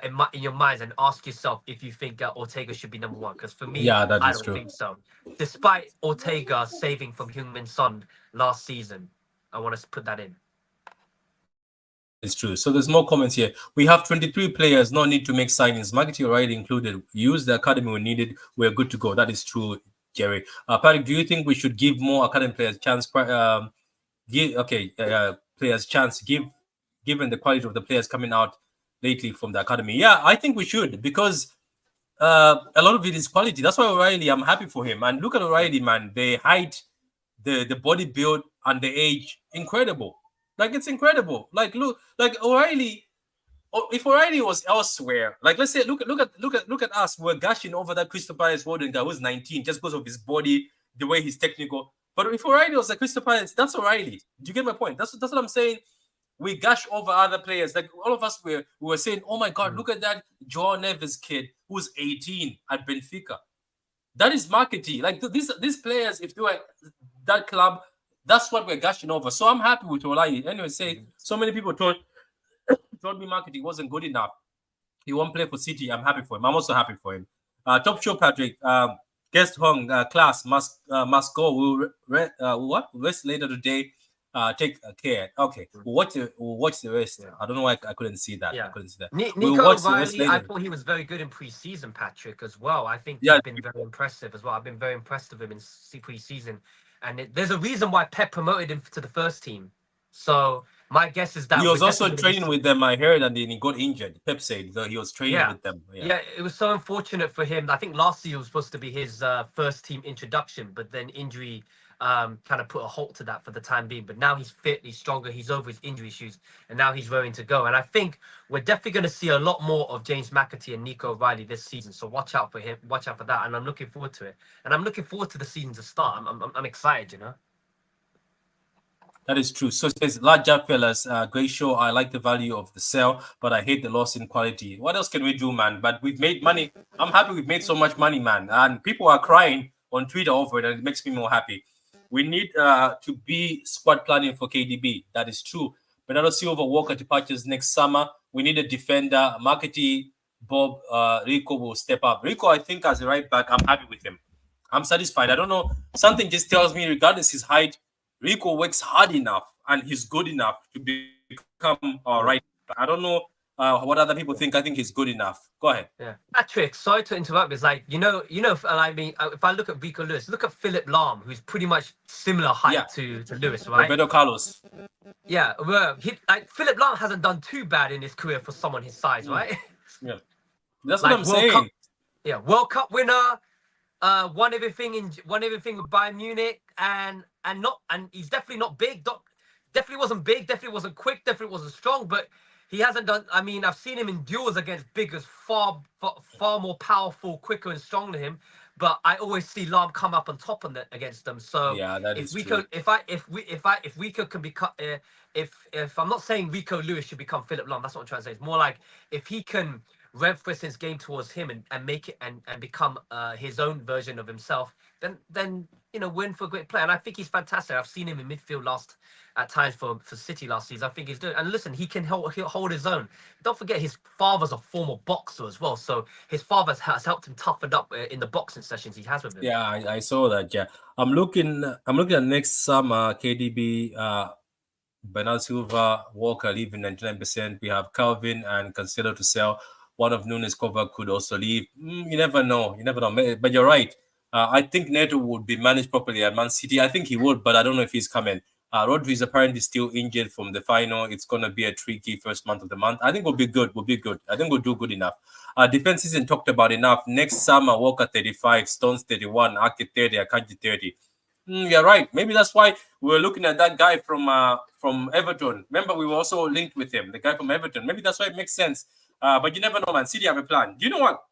Speaker 1: in your minds and ask yourself if you think Ortega should be number one. Because for me,
Speaker 2: Yeah, that
Speaker 1: I
Speaker 2: is
Speaker 1: don't
Speaker 2: true.
Speaker 1: think so. Despite Ortega saving from Heung-min Son last season, I want to put that in.
Speaker 2: That is true. So there's more comments here. We have 23 players, no need to make signings. Marketing already included. Use the academy when needed. We're good to go. That is true, Jerry. Patrick, do you think we should give more academy players chance? Players chance. Given the quality of the players coming out lately from the academy. Yeah, I think we should because a lot of it is quality. That's why O'Reilly, I'm happy for him. And look at O'Reilly, man. The height, the body build, and the age, incredible. Like it's incredible. Like look, like O'Reilly. If O'Reilly was elsewhere, like let's say, look at us. We're gushing over that Crystal Palace Warden guy who's 19 just because of his body, the way he's technical. But if O'Reilly was a Crystal Palace, that's O'Reilly. Do you get my point? That's what I'm saying. We gush over other players. Like all of us we were saying, oh my God, look at that Joao Neves kid who's 18 at Benfica. That is marketing. Like these players, if they were that club, that's what we're gushing over. So I'm happy with Olai. Anyway, say so many people told me marketing wasn't good enough. He won't play for City. I'm happy for him. I'm also happy for him. Top show, Patrick. Guest Hong class must go. What rest later today. Take care. Okay. We'll watch the rest.
Speaker 1: Yeah.
Speaker 2: I don't know why I couldn't see that.
Speaker 1: Yeah.
Speaker 2: I couldn't see that. We'll
Speaker 1: Nico
Speaker 2: watch the rest
Speaker 1: Riley, I
Speaker 2: later.
Speaker 1: thought he was very good in pre-season, Patrick, as well. I think
Speaker 2: Yeah.
Speaker 1: he's been very impressive as well. I've been very impressed with him in pre-season. And there's a reason why Pep promoted him to the first team. So my guess is that
Speaker 2: He
Speaker 1: we're
Speaker 2: was also
Speaker 1: definitely
Speaker 2: training with them, I heard, and then he got injured. Pep said that he was training
Speaker 1: yeah.
Speaker 2: with them.
Speaker 1: Yeah, it was so unfortunate for him. I think last year was supposed to be his first team introduction, but then injury kind of put a halt to that for the time being. But now he's fit, he's stronger, he's over his injury issues, and now he's raring to go. And I think we're definitely going to see a lot more of James McAtee and Nico Riley this season. So watch out for him, watch out for that. And I'm looking forward to it. And I'm looking forward to the season to start. I'm excited, you know.
Speaker 2: That is true. So it says, large job, fellas. Great show. I like the value of the sell, but I hate the loss in quality. What else can we do, man? But we've made money. I'm happy we've made so much money, man. And people are crying on Twitter over it, and it makes me more happy. We need to be squad planning for KDB. That is true. Bernardo Silva, Walker departures next summer. We need a defender. Markety, Bob, Rico will step up. Rico, I think, as a right back, I'm happy with him. I'm satisfied. I don't know. Something just tells me, regardless his height, Rico works hard enough and he's good enough to become right back. I don't know what other people think. I think he's good enough. Go ahead.
Speaker 1: Yeah, Patrick. Sorry to interrupt. It's like I mean, if I look at Rico Lewis, look at Philip Lahm, who's pretty much similar height
Speaker 2: Yeah,
Speaker 1: to Lewis, right?
Speaker 2: Roberto Carlos.
Speaker 1: Yeah, well, like Philip Lahm hasn't done too bad in his career for someone his size,
Speaker 2: Mm,
Speaker 1: right?
Speaker 2: yeah, that's what
Speaker 1: Like
Speaker 2: I'm
Speaker 1: World Cup,
Speaker 2: saying.
Speaker 1: yeah, World Cup winner, won everything with Bayern Munich, and he's definitely not big. Definitely wasn't big. Definitely wasn't quick. Definitely wasn't strong. But he hasn't done. I mean, I've seen him in duels against biggers, far more powerful, quicker, and stronger than him. But I always see Lam come up on top against them. So
Speaker 2: Yeah, that
Speaker 1: if
Speaker 2: is
Speaker 1: Rico,
Speaker 2: true.
Speaker 1: if Rico can become, if I'm not saying Rico Lewis should become Philip Lahm, that's what I'm trying to say. It's more like if he can reinforce his game towards him and make it and become his own version of himself, then win for a great player. And I think he's fantastic. I've seen him in midfield at times for City last season. I think he's doing. And listen, he'll hold his own. Don't forget his father's a former boxer as well, so his father has helped him toughen up in the boxing sessions he has with him.
Speaker 2: Yeah, I saw that. Yeah, I'm looking at next summer. KDB, Bernal Silva, Walker leaving 99%. We have Calvin and Cancelo to sell. One of Nunes cover could also leave. You never know. You never know. But you're right. I think Neto would be managed properly at Man City. I think he would, but I don't know if he's coming. Rodri is apparently still injured from the final. It's going to be a tricky first month of the month. I think we'll be good. We'll be good. I think we'll do good enough. Defense isn't talked about enough. Next summer, Walker 35, Stones 31, Ake 30, Akanji 30. You're right. Maybe that's why we were looking at that guy from Everton. Remember, we were also linked with him, the guy from Everton. Maybe that's why it makes sense. But you never know, man. City have a plan. Do you know what?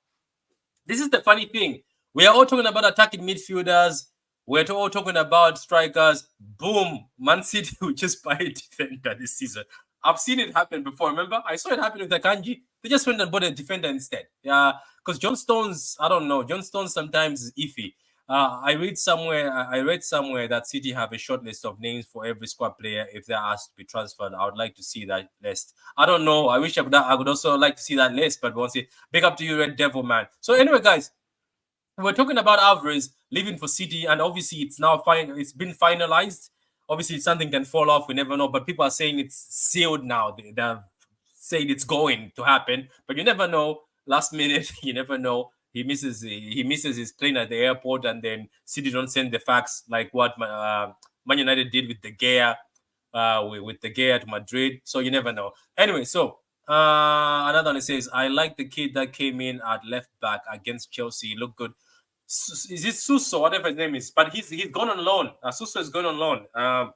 Speaker 2: This is the funny thing. We are all talking about attacking midfielders. We're all talking about strikers. Boom. Man City will just buy a defender this season. I've seen it happen before. Remember? I saw it happen with Akanji. They just went and bought a defender instead. Yeah, because John Stones, I don't know. John Stones sometimes is iffy. I read somewhere that City have a short list of names for every squad player if they're asked to be transferred. I would like to see that list. I don't know. I wish I would also like to see that list, but once it big up to you, Red Devil man. So anyway, guys, we're talking about Alvarez leaving for City, and obviously it's now fine. It's been finalized. Obviously, something can fall off. We never know, but people are saying it's sealed now. They're saying it's going to happen, but you never know. Last minute, you never know. He misses his plane at the airport, and then City don't send the fax like what Man United did with the Gea, with the Gea to Madrid. So you never know. Anyway, so another one says, I like the kid that came in at left back against Chelsea. He looked good. Is it Suso, whatever his name is? But he's gone on loan. Suso is going on loan.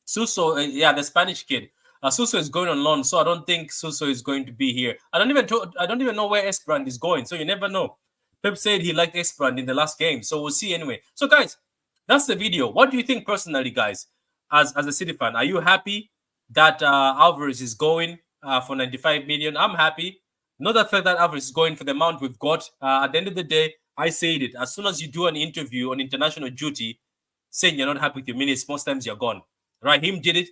Speaker 2: Suso, yeah, the Spanish kid. Suso is going on loan, so I don't think Suso is going to be here. I don't even know where Esperand is going, so you never know. Pep said he liked Esperand in the last game, so we'll see anyway. So, guys, that's the video. What do you think personally, guys, as a City fan? Are you happy that Alvarez is going for 95 million? I'm happy. Not the fact that Alvarez is going for the amount we've got. At the end of the day, I said it. As soon as you do an interview on international duty, saying you're not happy with your minutes, most times you're gone. Raheem did it,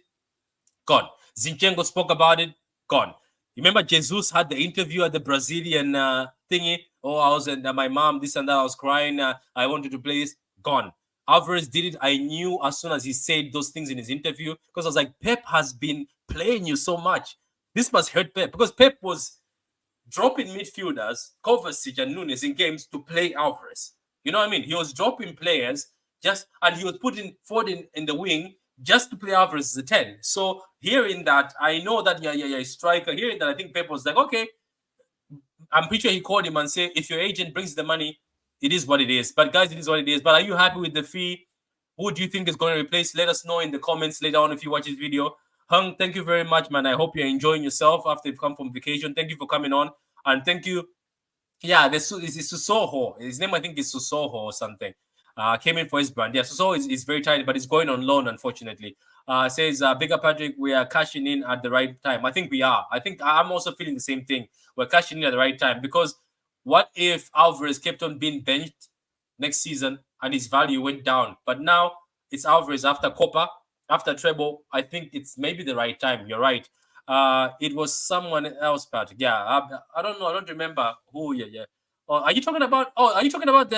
Speaker 2: gone. Zinchenko spoke about it, gone. Remember, Jesus had the interview at the Brazilian thingy. Oh, I was and my mom, this and that. I was crying. I wanted to play this. Gone. Alvarez did it. I knew as soon as he said those things in his interview because I was like, Pep has been playing you so much. This must hurt Pep because Pep was dropping midfielders, Kovacic and Nunes in games to play Alvarez. You know what I mean? He was dropping players and he was putting Ford in the wing just to play Alvarez as a 10. So hearing that, I know that striker. Hearing that, I think Pep was like, okay, I'm pretty sure he called him and said, if your agent brings the money, it is what it is. But guys, it is what it is. But are you happy with the fee? Who do you think is going to replace? Let us know in the comments later on if you watch this video. Hung, thank you very much, man. I hope you're enjoying yourself after you've come from vacation. Thank you for coming on. And thank you. Yeah, this is Susoho. His name, I think, is Susoho or something. Came in for his brand. Yeah, Susoho is very tired, but he's going on loan, unfortunately. Says, Bigger Patrick, we are cashing in at the right time. I think we are. I think I'm also feeling the same thing. We're cashing in at the right time because what if Alvarez kept on being benched next season and his value went down? But now it's Alvarez after Copa, after treble. I think it's maybe the right time. You're right. It was someone else, Patrick. Yeah, I don't know. I don't remember who. Yeah, yeah. Oh, are you talking about? Oh, are you talking about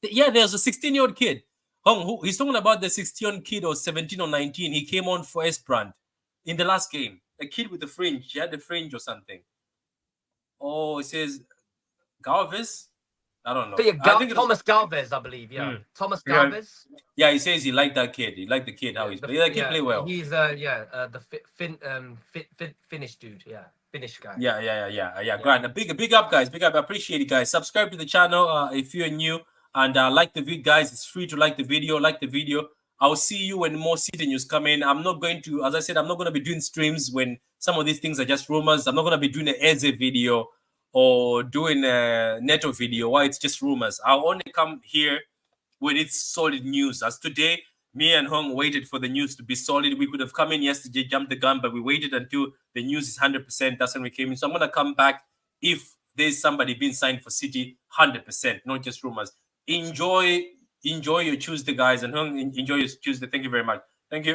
Speaker 2: yeah, there's a 16-year-old kid. He's talking about the 16 kid or 17 or 19. He came on for Esperant in the last game. A kid with the fringe. He had the fringe or something. Oh, it says Galvez. I don't know.
Speaker 1: But yeah,
Speaker 2: I think it was.
Speaker 1: Thomas Galvez, I believe. Yeah, Thomas
Speaker 2: Yeah,
Speaker 1: Galvez.
Speaker 2: yeah. He says he liked that kid. He liked the kid how
Speaker 1: Yeah,
Speaker 2: he's playing. Yeah, the kid play well.
Speaker 1: he's the Finnish dude. Yeah, Finnish guy.
Speaker 2: Yeah. Grant, a big up, guys. Big up. I appreciate it, guys. Subscribe to the channel if you're new, and like the video, guys. It's free to like the video. Like the video. I'll see you when more City news come in. I'm not going to, as I said, I'm not going to be doing streams when some of these things are just rumors. I'm not going to be doing an Eze video or doing a Neto video. Why it's just rumors. I'll only come here when it's solid news. As today, me and Hong waited for the news to be solid. We could have come in yesterday, jumped the gun, but we waited until the news is 100%. That's when we came in. So I'm going to come back if there's somebody being signed for City, 100%, not just rumors. Enjoy your Tuesday, guys, and Hong, enjoy your Tuesday. Thank you very much. Thank you.